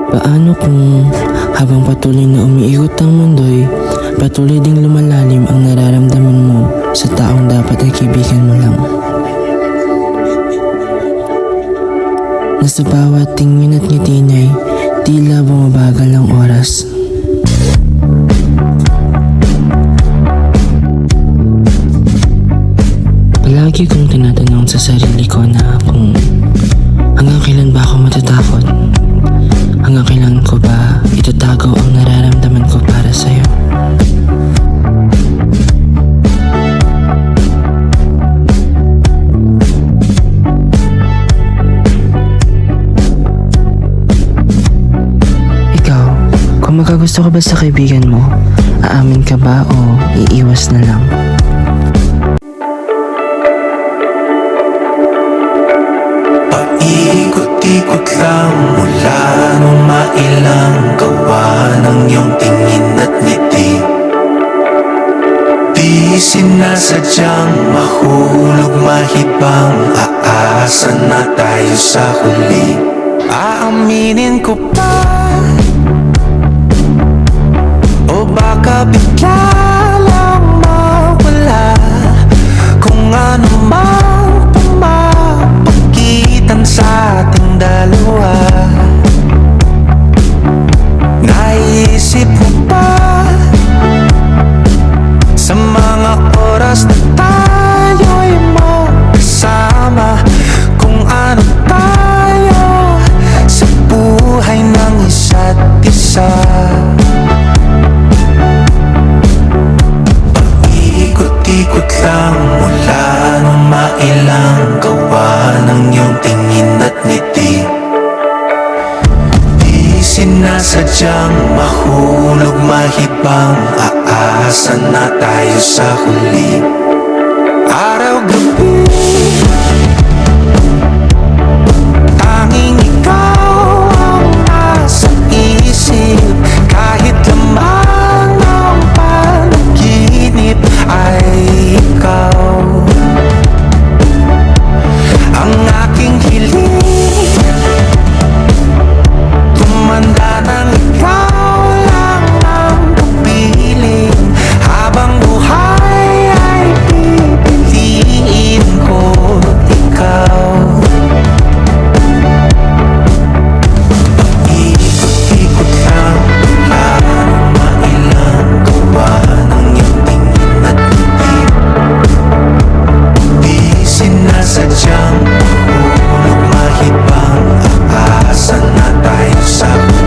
Paano kung habang patuloy na umiikot ang mundo'y patuloy ding lumalalim ang nararamdaman mo sa taong dapat ay kaibigan mo lang? Na sa bawat tingin at ngiti niya'y tila bumabagal ang oras. Palagi kong tinatanong sa sarili ko na kung hanggang kailan ba ako matatakot? Hanggang kailan ko ba itatago ang nararamdaman ko para sa'yo? Ikaw, kung magkagusto ka ba sa kaibigan mo, aamin ka ba o iiwas na lang? Paikot-ikot lang mula nung mailang gawa ng iyong tingin at ngiti. Di sinasadyang mahulog mahibang, aasa na tayo sa huli. Aaminin ko pa o baka bigla lang mawala kung ano mang pumapagitan sa ating dalawa. Naisip mo ba sa mga oras na tayo'y magkasama kung ano tayo sa buhay ng isa't isa? Ikot lang mula nung mailang gawa ng iyong tingin at ngiti. Di sinasadyang mahulog mahibang, aasa na tayo sa huli. Araw-gabi tanging ikaw ang nasa isip, kahit lamang ang panaginip ay ikaw. Ang aking hiling tumanda ng ikaw lang ang kapiling, habang buhay ay pipiliin ko ikaw. Ikot-ikot lang mula nung mailang gawa ng iyong tingin at ngiti. Di sinasadyang mahulog mahibang, aasa na tayo sa huli.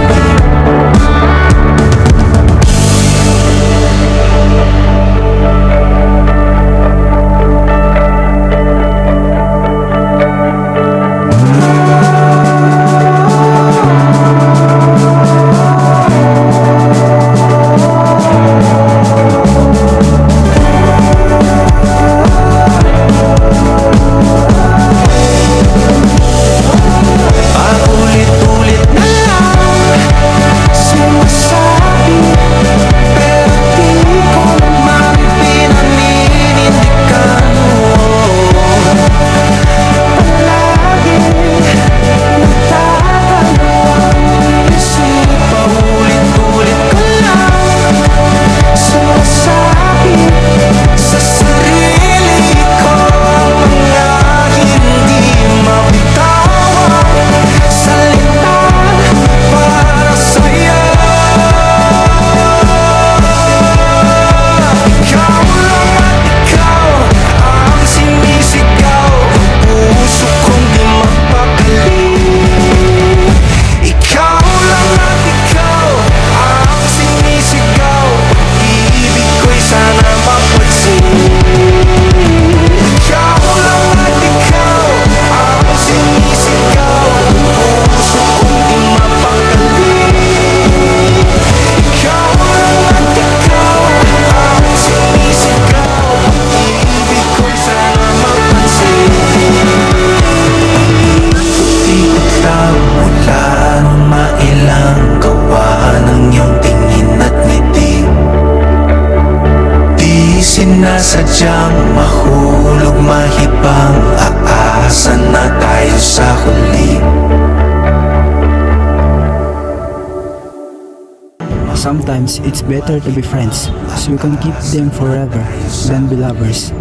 sometimes it's better to be friends so we can keep them forever than be lovers.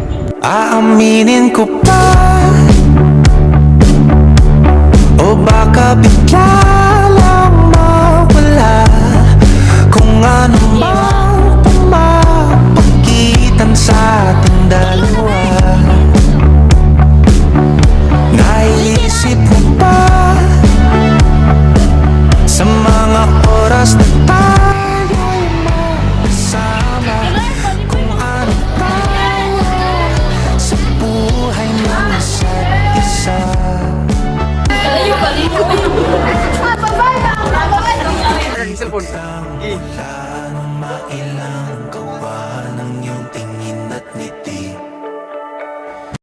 Aaminin ko pa o baka bigla lang mawala kung ano mang pumapagitan sa ating dalawa. Naisip mo ba sa mga oras na tayo'y magkasama kung ano pa sa buhay ng isa't isa? Wala nang mailang gawa